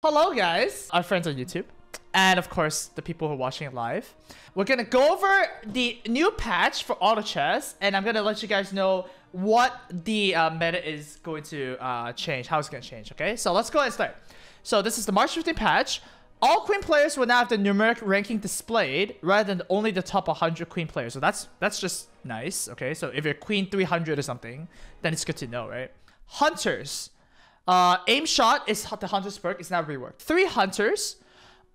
Hello guys, our friends on YouTube, and of course the people who are watching it live. We're gonna go over the new patch for Autochess, and I'm gonna let you guys know what the meta is going to change, how it's gonna change, okay? So let's go ahead and start. So this is the March 15 patch. All queen players will now have the numeric ranking displayed rather than only the top 100 queen players. So that's just nice, okay? So if you're queen 300 or something, then it's good to know, right? Hunters. Aim shot is the hunter's perk. It's now reworked. 3 hunters.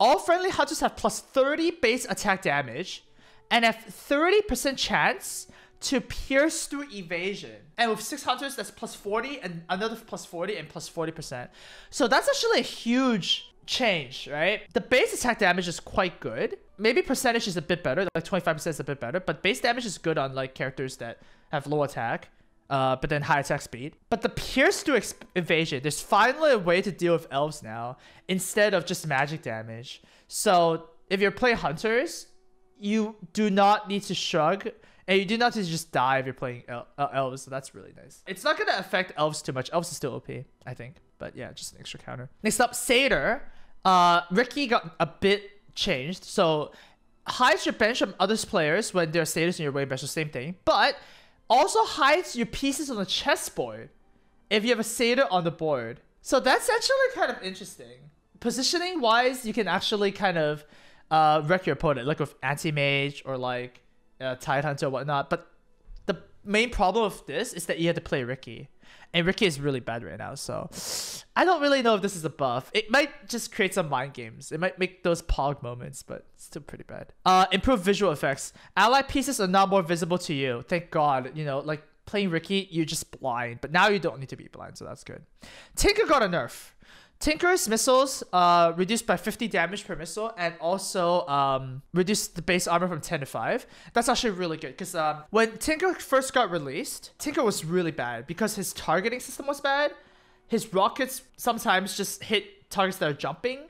All friendly hunters have plus 30 base attack damage and have 30% chance to pierce through evasion. And with 6 hunters, that's plus 40 and another plus 40 and plus 40%. So that's actually a huge change, right? The base attack damage is quite good. Maybe percentage is a bit better, like 25% is a bit better, but base damage is good on like characters that have low attack. But then high attack speed. But the pierce through evasion, there's finally a way to deal with elves now instead of just magic damage. So if you're playing hunters, you do not need to shrug, and you do not need to just die if you're playing elves. So that's really nice. It's not gonna affect elves too much. Elves is still OP, I think. But yeah, just an extra counter. Next up, Satyr. Ricky got a bit changed. So hides your bench from other players when there are Satyrs in your way bench. So same thing, but also hides your pieces on the chessboard if you have a Satyr on the board. So that's actually kind of interesting. Positioning wise, you can actually kind of wreck your opponent, like with anti-mage or like Tide Hunter or whatnot. But the main problem of this is that you have to play Ricky. And Ricky is really bad right now, so I don't really know if this is a buff. It might just create some mind games. It might make those pog moments, but it's still pretty bad. Improved visual effects. Ally pieces are now more visible to you. Thank God. You know, like playing Ricky, you're just blind. But now you don't need to be blind, so that's good. Tinker got a nerf. Tinker's missiles reduced by 50 damage per missile, and also reduced the base armor from 10 to 5. That's actually really good, because when Tinker first got released, Tinker was really bad because his targeting system was bad. His rockets sometimes just hit targets that are jumping,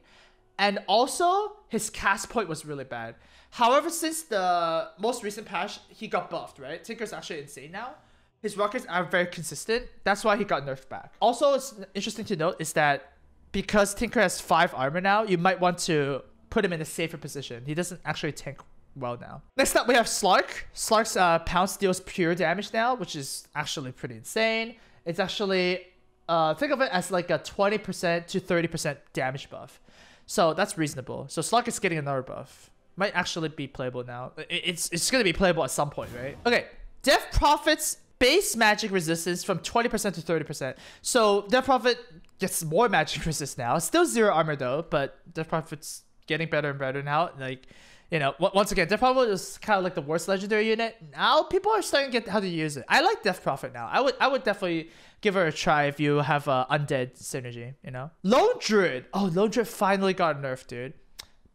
and also his cast point was really bad. However, since the most recent patch, he got buffed, right? Tinker's actually insane now. His rockets are very consistent. That's why he got nerfed back. Also, it's interesting to note is that because Tinker has 5 armor now, you might want to put him in a safer position. He doesn't actually tank well now. Next up, we have Slug. Slug's pounce deals pure damage now, which is actually pretty insane. It's actually, think of it as like a 20% to 30% damage buff. So that's reasonable. So Slug is getting another buff. Might actually be playable now. It's going to be playable at some point, right? Okay, Death Prophet's base magic resistance from 20% to 30%. So Death Prophet gets more magic resist now. Still 0 armor though, but Death Prophet's getting better and better now. Like, you know, once again, Death Prophet is kind of like the worst legendary unit. Now people are starting to get how to use it. I like Death Prophet now. I would definitely give her a try if you have undead synergy, you know? Lone Druid. Oh, Lone Druid finally got nerfed, dude.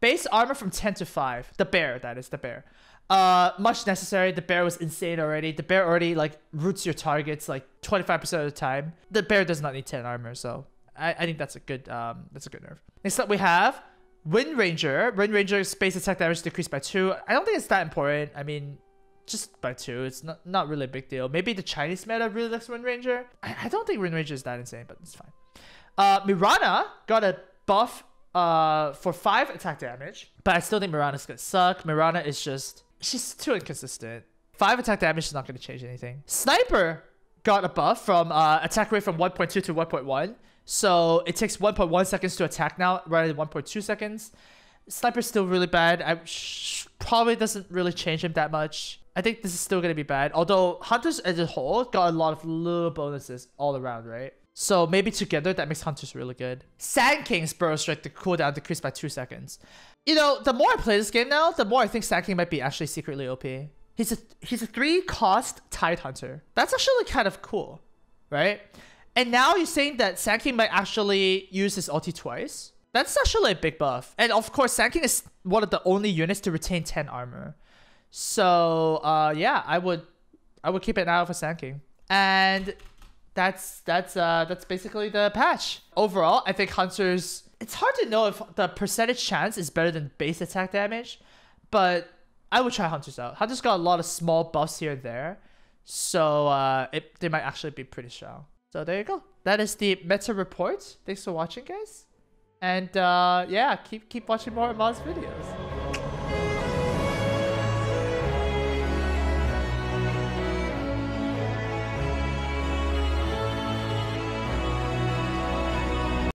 Base armor from 10 to 5. The bear, that is, the bear. Much necessary. The bear was insane already. The bear already like roots your targets like 25% of the time. The bear does not need 10 armor, so I think that's a good nerf. Next up we have Wind Ranger. Wind Ranger's base attack damage decreased by 2. I don't think it's that important. I mean, just by 2. It's not really a big deal. Maybe the Chinese meta really likes Wind Ranger. I don't think Wind Ranger is that insane, but it's fine. Rana got a buff for 5 attack damage, but I still think Mirana's gonna suck. Mirana is just, she's too inconsistent. 5 attack damage is not going to change anything. Sniper got a buff from attack rate from 1.2 to 1.1. So it takes 1.1 seconds to attack now rather than 1.2 seconds. Sniper's still really bad. Probably doesn't really change him that much. I think this is still going to be bad. Although Hunters as a whole got a lot of little bonuses all around, right? So maybe together that makes Hunters really good. Sand King's Burrow Strike, the cooldown decreased by 2 seconds. You know, the more I play this game now, the more I think Sand King might be actually secretly OP. He's a 3-cost Tide Hunter. That's actually kind of cool, right? And now you're saying that Sand King might actually use his ulti twice. That's actually a big buff. And of course, Sand King is one of the only units to retain 10 armor. So yeah, I would keep an eye out for Sand King. And that's basically the patch. Overall, I think Hunters, it's hard to know if the percentage chance is better than base attack damage, but I would try Hunters out. Hunters got a lot of small buffs here and there, so they might actually be pretty strong. So there you go. That is the meta report. Thanks for watching, guys. And yeah, keep watching more Amaz videos.